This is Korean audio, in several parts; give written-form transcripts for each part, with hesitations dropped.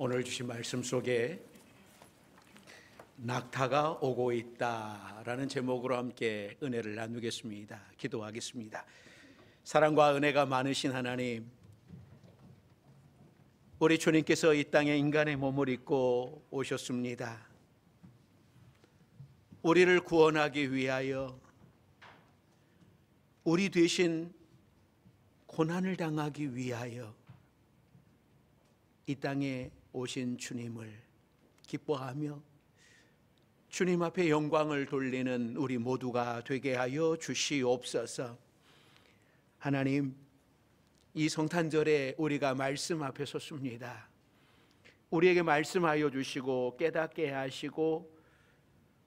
오늘 주신 말씀 속에 낙타가 오고 있다라는 제목으로 함께 은혜를 나누겠습니다. 기도하겠습니다. 사랑과 은혜가 많으신 하나님, 우리 주님께서 이 땅에 인간의 몸을 입고 오셨습니다. 우리를 구원하기 위하여, 우리 대신 고난을 당하기 위하여 이 땅에 오신 주님을 기뻐하며 주님 앞에 영광을 돌리는 우리 모두가 되게 하여 주시옵소서. 하나님, 이 성탄절에 우리가 말씀 앞에 섰습니다. 우리에게 말씀하여 주시고 깨닫게 하시고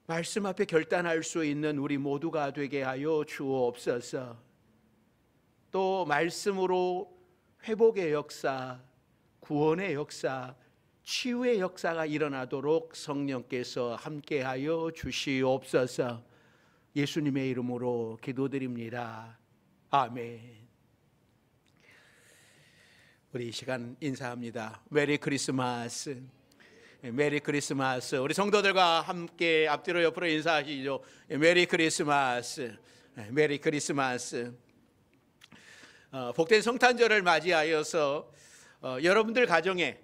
말씀 앞에 결단할 수 있는 우리 모두가 되게 하여 주옵소서. 또 말씀으로 회복의 역사, 구원의 역사, 치유의 역사가 일어나도록 성령께서 함께하여 주시옵소서. 예수님의 이름으로 기도드립니다. 아멘. 우리 이 시간 인사합니다. 메리 크리스마스. 메리 크리스마스. 우리 성도들과 함께 앞뒤로 옆으로 인사하시죠. 메리 크리스마스. 메리 크리스마스. 복된 성탄절을 맞이하여서 여러분들 가정에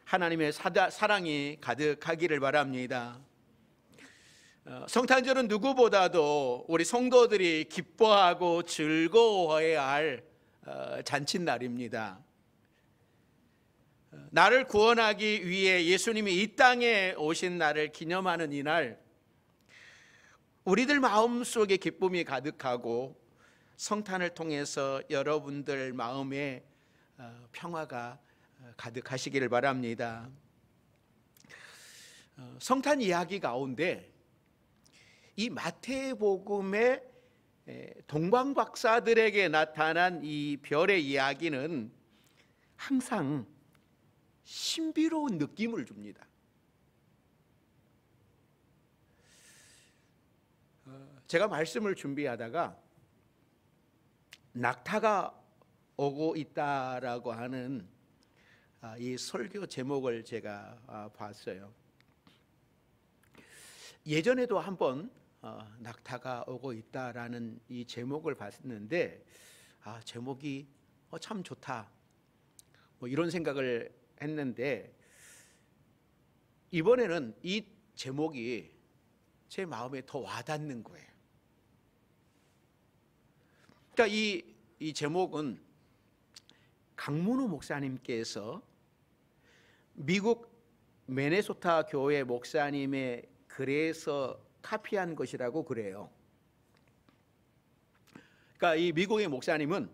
하나님의 사랑이 가득하기를 바랍니다. 성탄절은 누구보다도 우리 성도들이 기뻐하고 즐거워해야 할 잔칫날입니다. 나를 구원하기 위해 예수님이 이 땅에 오신 날을 기념하는 이날, 우리들 마음속에 기쁨이 가득하고 성탄을 통해서 여러분들 마음에 평화가 가득하시기를 바랍니다. 성탄 이야기 가운데 이 마태복음의 동방박사들에게 나타난 이 별의 이야기는 항상 신비로운 느낌을 줍니다. 제가 말씀을 준비하다가 낙타가 오고 있다라고 하는 이 설교 제목을 제가 봤어요. 예전에도 한번 낙타가 오고 있다라는 이 제목을 봤는데 제목이 참 좋다, 뭐 이런 생각을 했는데, 이번에는 이 제목이 제 마음에 더 와닿는 거예요. 그러니까 이 제목은 강문우 목사님께서 미국 미네소타 교회 목사님의 글에서 카피한 것이라고 그래요. 그러니까 이 미국의 목사님은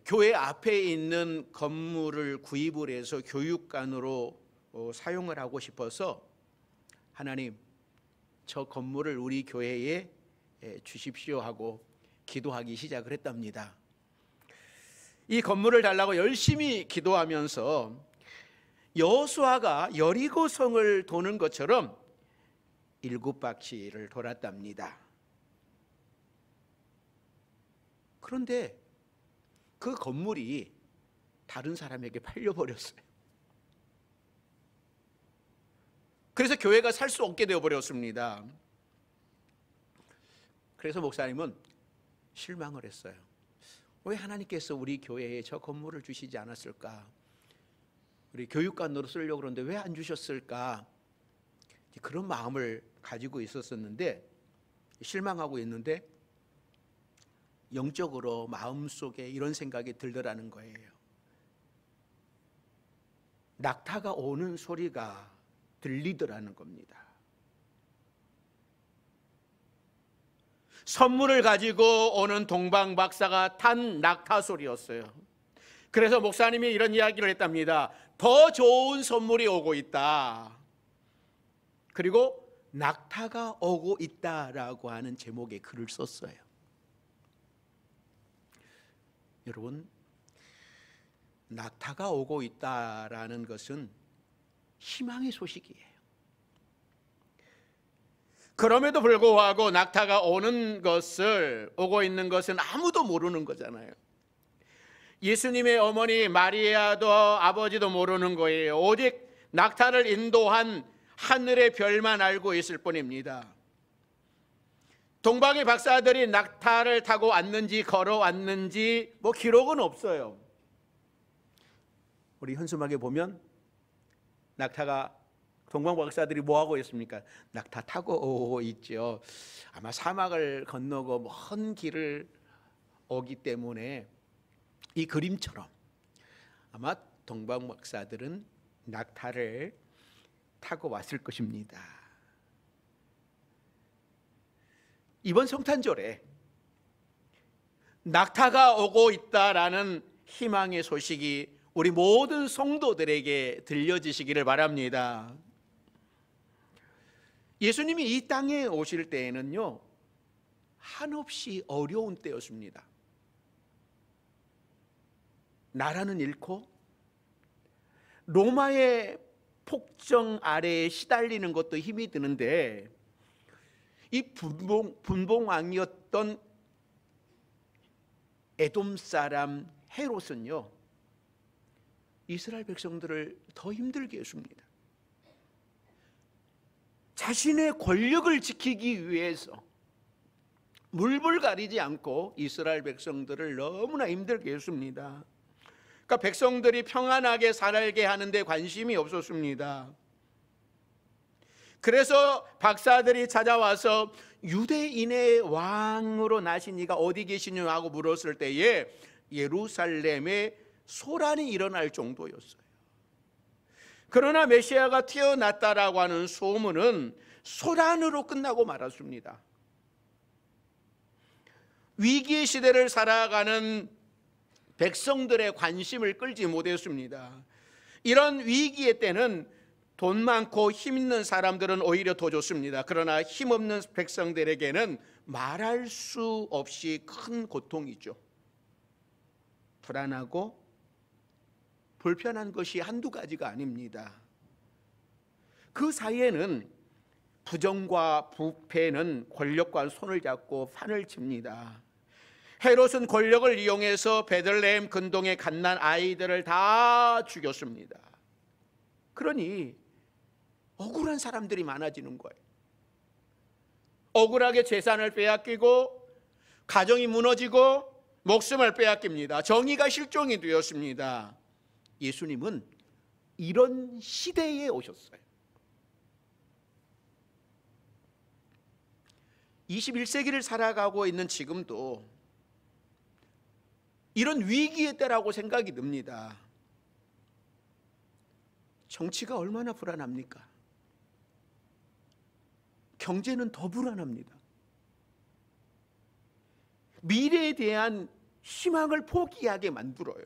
교회 앞에 있는 건물을 구입을 해서 교육관으로 사용을 하고 싶어서, 하나님, 저 건물을 우리 교회에 주십시오 하고 기도하기 시작을 했답니다. 이 건물을 달라고 열심히 기도하면서 여호수아가 여리고성을 도는 것처럼 7바퀴를 돌았답니다. 그런데 그 건물이 다른 사람에게 팔려버렸어요. 그래서 교회가 살 수 없게 되어버렸습니다. 그래서 목사님은 실망을 했어요. 왜 하나님께서 우리 교회에 저 건물을 주시지 않았을까? 우리 교육관으로 쓰려고 그러는데 왜 안 주셨을까? 그런 마음을 가지고 있었는데, 실망하고 있는데 영적으로 마음속에 이런 생각이 들더라는 거예요. 낙타가 오는 소리가 들리더라는 겁니다. 선물을 가지고 오는 동방박사가 탄 낙타 소리였어요. 그래서 목사님이 이런 이야기를 했답니다. 더 좋은 선물이 오고 있다. 그리고 낙타가 오고 있다라고 하는 제목의 글을 썼어요. 여러분, 낙타가 오고 있다라는 것은 희망의 소식이에요. 그럼에도 불구하고 낙타가 오고 있는 것은 아무도 모르는 거잖아요. 예수님의 어머니 마리아도 아버지도 모르는 거예요. 오직 낙타를 인도한 하늘의 별만 알고 있을 뿐입니다. 동방의 박사들이 낙타를 타고 왔는지 걸어왔는지 기록은 없어요. 우리 현수막에 보면 낙타가, 동방 박사들이 뭐 하고 있습니까? 낙타 타고 있죠. 아마 사막을 건너고 먼 길을 오기 때문에 이 그림처럼 아마 동방 박사들은 낙타를 타고 왔을 것입니다. 이번 성탄절에 낙타가 오고 있다라는 희망의 소식이 우리 모든 성도들에게 들려지시기를 바랍니다. 예수님이 이 땅에 오실 때에는요, 한없이 어려운 때였습니다. 나라는 잃고 로마의 폭정 아래에 시달리는 것도 힘이 드는데, 이 분봉왕이었던 에돔 사람 헤롯은요, 이스라엘 백성들을 더 힘들게 했습니다. 자신의 권력을 지키기 위해서 물불 가리지 않고 이스라엘 백성들을 너무나 힘들게 했습니다. 그러니까 백성들이 평안하게 살게 하는데 관심이 없었습니다. 그래서 박사들이 찾아와서 유대인의 왕으로 나신 이가 어디 계시냐 하고 물었을 때에 예루살렘에 소란이 일어날 정도였어요. 그러나 메시아가 태어났다라고 하는 소문은 소란으로 끝나고 말았습니다. 위기의 시대를 살아가는 백성들의 관심을 끌지 못했습니다. 이런 위기의 때는 돈 많고 힘 있는 사람들은 오히려 더 좋습니다. 그러나 힘없는 백성들에게는 말할 수 없이 큰 고통이죠. 불안하고 불편한 것이 한두 가지가 아닙니다. 그 사이에는 부정과 부패는 권력과 손을 잡고 판을 칩니다. 헤롯은 권력을 이용해서 베들레헴 근동의 갓난 아이들을 다 죽였습니다. 그러니 억울한 사람들이 많아지는 거예요. 억울하게 재산을 빼앗기고 가정이 무너지고 목숨을 빼앗깁니다. 정의가 실종이 되었습니다. 예수님은 이런 시대에 오셨어요. 21세기를 살아가고 있는 지금도 이런 위기의 때라고 생각이 듭니다. 정치가 얼마나 불안합니까? 경제는 더 불안합니다. 미래에 대한 희망을 포기하게 만들어요.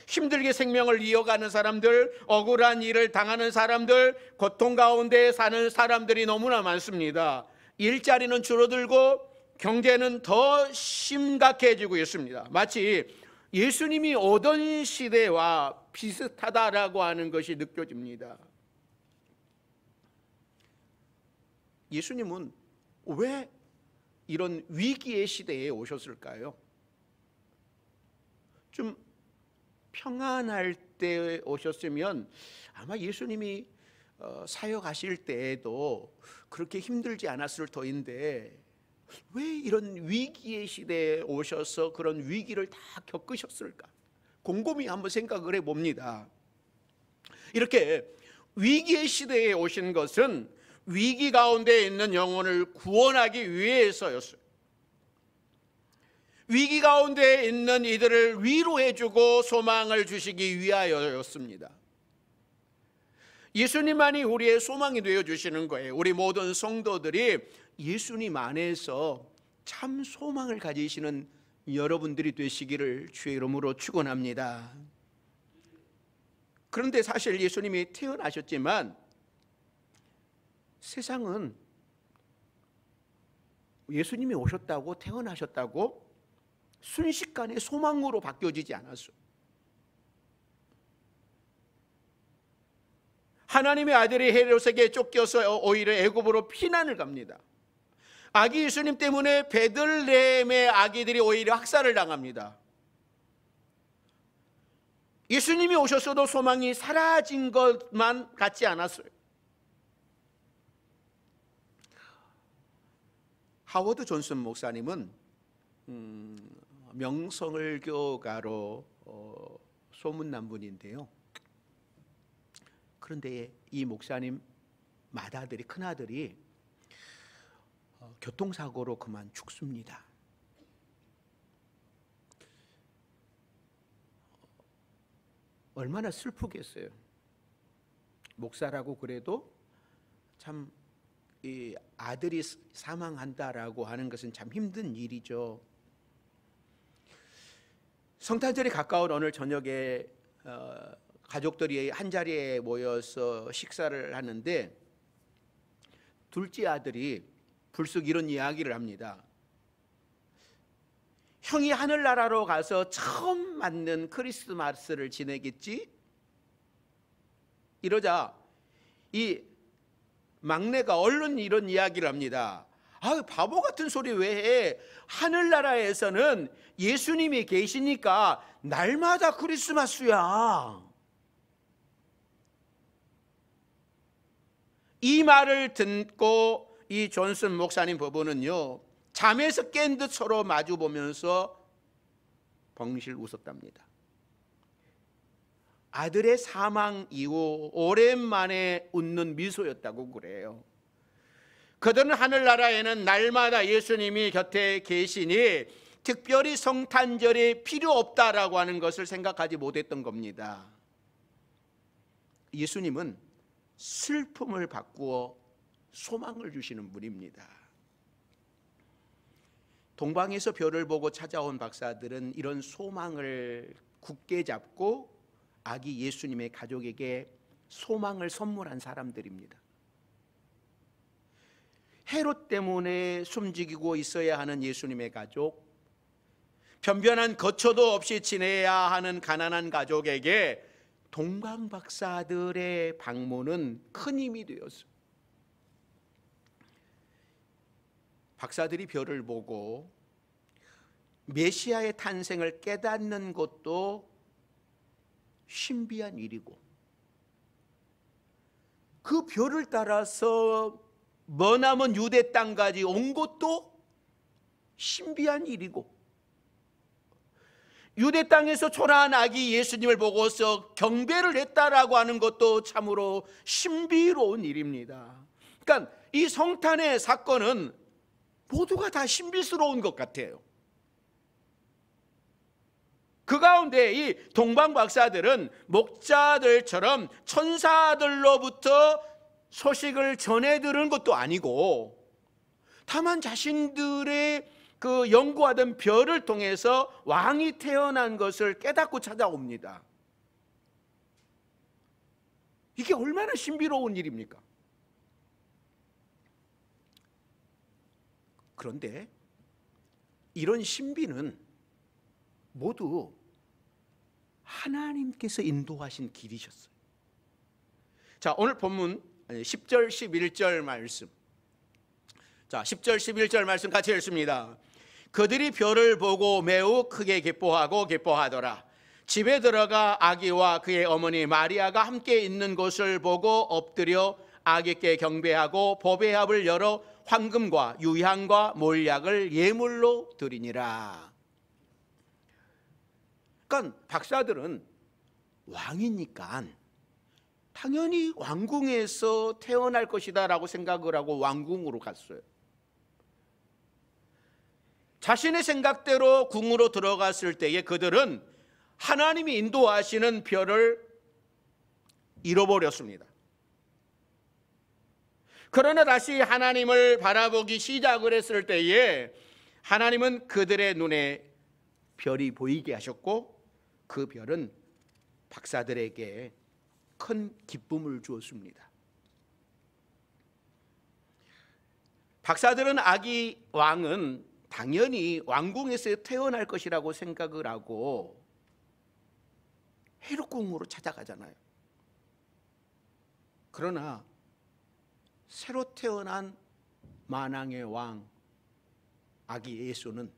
힘들게 생명을 이어가는 사람들, 억울한 일을 당하는 사람들, 고통 가운데 사는 사람들이 너무나 많습니다. 일자리는 줄어들고 경제는 더 심각해지고 있습니다. 마치 예수님이 오던 시대와 비슷하다라고 하는 것이 느껴집니다. 예수님은 왜 이런 위기의 시대에 오셨을까요? 좀 평안할 때 오셨으면 아마 예수님이 사역하실 때에도 그렇게 힘들지 않았을 터인데, 왜 이런 위기의 시대에 오셔서 그런 위기를 다 겪으셨을까? 곰곰이 한번 생각을 해봅니다. 이렇게 위기의 시대에 오신 것은 위기 가운데 있는 영혼을 구원하기 위해서였어요. 위기 가운데 있는 이들을 위로해주고 소망을 주시기 위하여였습니다. 예수님만이 우리의 소망이 되어주시는 거예요. 우리 모든 성도들이 예수님 안에서 참 소망을 가지시는 여러분들이 되시기를 주의 이름으로 축원합니다. 그런데 사실 예수님이 태어나셨지만 세상은 예수님이 오셨다고 태어나셨다고 순식간에 소망으로 바뀌어지지 않았어요. 하나님의 아들이 헤롯에게 쫓겨서 오히려 애굽으로 피난을 갑니다. 아기 예수님 때문에 베들레헴의 아기들이 오히려 학살을 당합니다. 예수님이 오셨어도 소망이 사라진 것만 같지 않았어요. 하워드 존슨 목사님은 명성을교가로 소문난 분인데요. 그런데 이 목사님 맏아들이, 큰아들이 교통사고로 그만 죽습니다. 얼마나 슬프겠어요. 목사라고 그래도 참 이 아들이 사망한다라고 하는 것은 참 힘든 일이죠. 성탄절이 가까운 오늘 저녁에 가족들이 한자리에 모여서 식사를 하는데 둘째 아들이 불쑥 이런 이야기를 합니다. 형이 하늘나라로 가서 처음 맞는 크리스마스를 지내겠지? 이러자 이 막내가 얼른 이런 이야기를 합니다. 아, 바보 같은 소리 왜 해? 하늘나라에서는 예수님이 계시니까 날마다 크리스마스야. 이 말을 듣고 이 존슨 목사님 부부는요, 잠에서 깬 듯 서로 마주 보면서 벙실 웃었답니다. 아들의 사망 이후 오랜만에 웃는 미소였다고 그래요. 그들은 하늘나라에는 날마다 예수님이 곁에 계시니 특별히 성탄절이 필요 없다라고 하는 것을 생각하지 못했던 겁니다. 예수님은 슬픔을 바꾸어 소망을 주시는 분입니다. 동방에서 별을 보고 찾아온 박사들은 이런 소망을 굳게 잡고 아기 예수님의 가족에게 소망을 선물한 사람들입니다. 헤롯 때문에 숨지기고 있어야 하는 예수님의 가족, 변변한 거처도 없이 지내야 하는 가난한 가족에게 동방 박사들의 방문은 큰 힘이 되었어요. 박사들이 별을 보고 메시아의 탄생을 깨닫는 것도 신비한 일이고, 그 별을 따라서 머나먼 유대 땅까지 온 것도 신비한 일이고, 유대 땅에서 초라한 아기 예수님을 보고서 경배를 했다라고 하는 것도 참으로 신비로운 일입니다. 그러니까 이 성탄의 사건은 모두가 다 신비스러운 것 같아요. 그 가운데 이 동방 박사들은 목자들처럼 천사들로부터 소식을 전해 들은 것도 아니고, 다만 자신들의 그 연구하던 별을 통해서 왕이 태어난 것을 깨닫고 찾아옵니다. 이게 얼마나 신비로운 일입니까? 그런데 이런 신비는 모두 하나님께서 인도하신 길이셨어요. 자, 오늘 본문 10절 11절 말씀. 자, 10절 11절 말씀 같이 읽습니다. 그들이 별을 보고 매우 크게 기뻐하더라. 집에 들어가 아기와 그의 어머니 마리아가 함께 있는 것을 보고 엎드려 아기께 경배하고 보배합을 열어 황금과 유향과 몰약을 예물로 드리니라. 그러니까 박사들은 왕이니까 당연히 왕궁에서 태어날 것이다 라고 생각을 하고 왕궁으로 갔어요. 자신의 생각대로 궁으로 들어갔을 때에 그들은 하나님이 인도하시는 별을 잃어버렸습니다. 그러나 다시 하나님을 바라보기 시작을 했을 때에 하나님은 그들의 눈에 별이 보이게 하셨고, 그 별은 박사들에게 큰 기쁨을 주었습니다. 박사들은 아기 왕은 당연히 왕궁에서 태어날 것이라고 생각을 하고 헤롯궁으로 찾아가잖아요. 그러나 새로 태어난 만왕의 왕 아기 예수는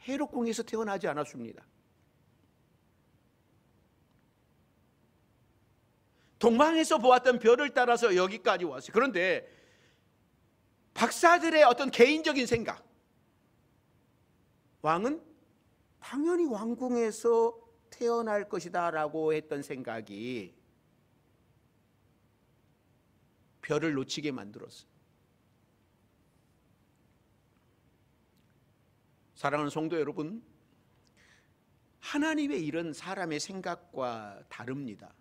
헤롯궁에서 태어나지 않았습니다. 동방에서 보았던 별을 따라서 여기까지 왔어요. 그런데 박사들의 어떤 개인적인 생각, 왕은 당연히 왕궁에서 태어날 것이다 라고 했던 생각이 별을 놓치게 만들었어요. 사랑하는 성도 여러분, 하나님의 일은 사람의 생각과 다릅니다.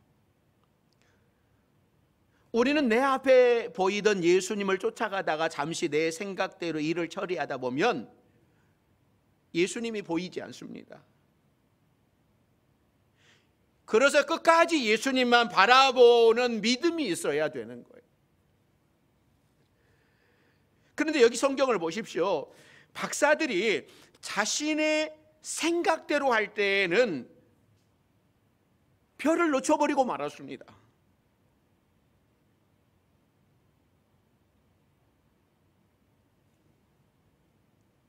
우리는 내 앞에 보이던 예수님을 쫓아가다가 잠시 내 생각대로 일을 처리하다 보면 예수님이 보이지 않습니다. 그래서 끝까지 예수님만 바라보는 믿음이 있어야 되는 거예요. 그런데 여기 성경을 보십시오. 박사들이 자신의 생각대로 할 때에는 별을 놓쳐버리고 말았습니다.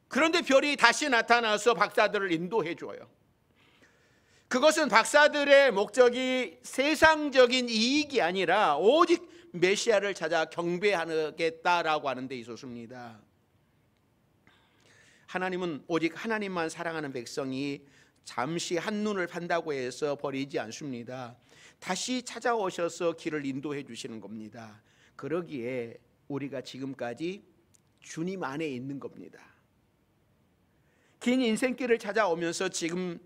그런데 별이 다시 나타나서 박사들을 인도해 줘요. 그것은 박사들의 목적이 세상적인 이익이 아니라 오직 메시아를 찾아 경배하겠다라고 하는 데 있었습니다. 하나님은 오직 하나님만 사랑하는 백성이 잠시 한눈을 판다고 해서 버리지 않습니다. 다시 찾아오셔서 길을 인도해 주시는 겁니다. 그러기에 우리가 지금까지 주님 안에 있는 겁니다. 긴 인생길을 찾아오면서 지금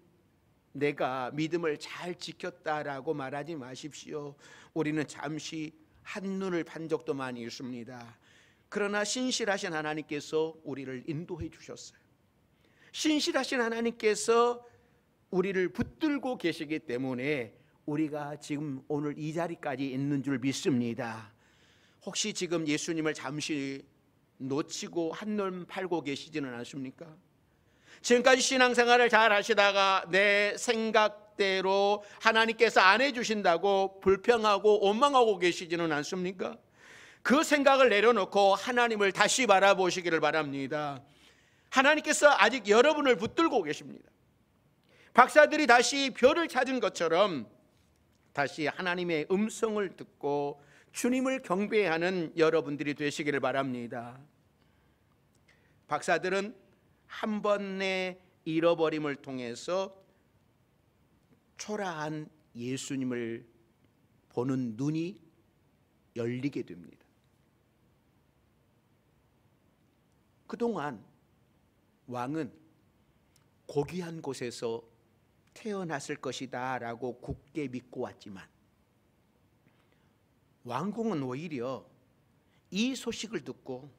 내가 믿음을 잘 지켰다라고 말하지 마십시오. 우리는 잠시 한눈을 판 적도 많이 있습니다. 그러나 신실하신 하나님께서 우리를 인도해 주셨어요. 신실하신 하나님께서 우리를 붙들고 계시기 때문에 우리가 지금 오늘 이 자리까지 있는 줄 믿습니다. 혹시 지금 예수님을 잠시 놓치고 한눈 팔고 계시지는 않습니까? 지금까지 신앙생활을 잘 하시다가 내 생각대로 하나님께서 안 해주신다고 불평하고 원망하고 계시지는 않습니까? 그 생각을 내려놓고 하나님을 다시 바라보시기를 바랍니다. 하나님께서 아직 여러분을 붙들고 계십니다. 박사들이 다시 별을 찾은 것처럼 다시 하나님의 음성을 듣고 주님을 경배하는 여러분들이 되시기를 바랍니다. 박사들은 한 번의 잃어버림을 통해서 초라한 예수님을 보는 눈이 열리게 됩니다. 그동안 왕은 고귀한 곳에서 태어났을 것이다 라고 굳게 믿고 왔지만 왕궁은 오히려 이 소식을 듣고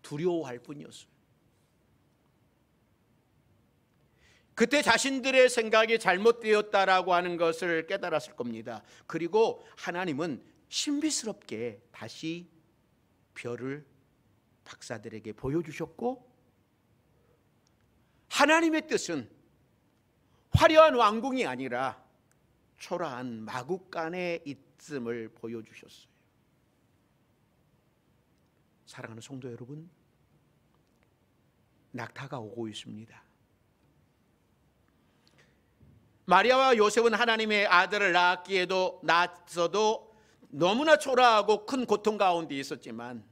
두려워할 뿐이었어요. 그때 자신들의 생각이 잘못되었다라고 하는 것을 깨달았을 겁니다. 그리고 하나님은 신비스럽게 다시 별을 박사들에게 보여주셨고, 하나님의 뜻은 화려한 왕궁이 아니라 초라한 마국간에 있음을 보여주셨어요. 사랑하는 성도 여러분, 낙타가 오고 있습니다. 마리아와 요셉은 하나님의 아들을 낳았어도 너무나 초라하고 큰 고통 가운데 있었지만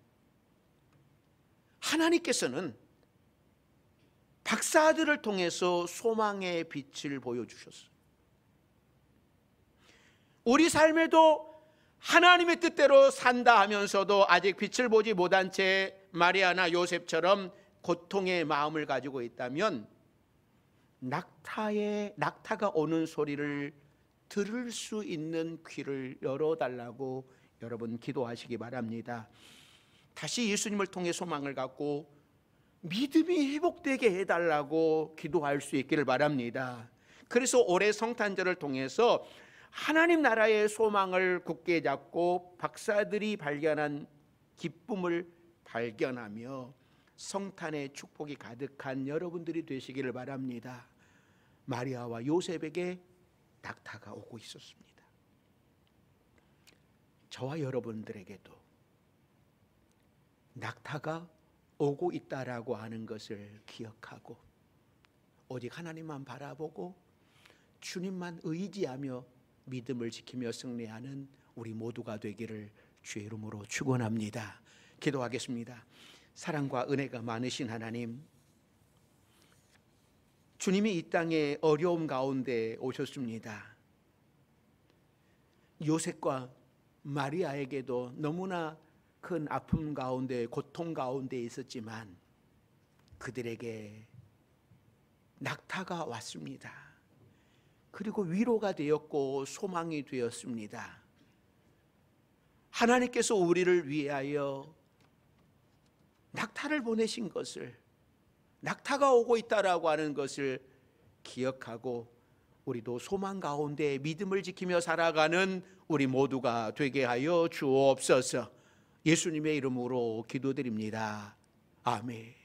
하나님께서는 박사들을 통해서 소망의 빛을 보여주셨어요. 우리 삶에도 하나님의 뜻대로 산다 하면서도 아직 빛을 보지 못한 채 마리아나 요셉처럼 고통의 마음을 가지고 있다면 낙타가 오는 소리를 들을 수 있는 귀를 열어달라고 여러분 기도하시기 바랍니다. 다시 예수님을 통해 소망을 갖고 믿음이 회복되게 해달라고 기도할 수 있기를 바랍니다. 그래서 올해 성탄절을 통해서 하나님 나라의 소망을 굳게 잡고 박사들이 발견한 기쁨을 발견하며 성탄의 축복이 가득한 여러분들이 되시기를 바랍니다. 마리아와 요셉에게 낙타가 오고 있었습니다. 저와 여러분들에게도 낙타가 오고 있다라고 하는 것을 기억하고 오직 하나님만 바라보고 주님만 의지하며 믿음을 지키며 승리하는 우리 모두가 되기를 주의 이름으로 축원합니다. 기도하겠습니다. 사랑과 은혜가 많으신 하나님, 주님이 이 땅에 어려움 가운데 오셨습니다. 요셉과 마리아에게도 너무나 큰 아픔 가운데, 고통 가운데 있었지만 그들에게 낙타가 왔습니다. 그리고 위로가 되었고 소망이 되었습니다. 하나님께서 우리를 위하여 낙타를 보내신 것을, 낙타가 오고 있다라고 하는 것을 기억하고 우리도 소망 가운데 믿음을 지키며 살아가는 우리 모두가 되게 하여 주옵소서. 예수님의 이름으로 기도드립니다. 아멘.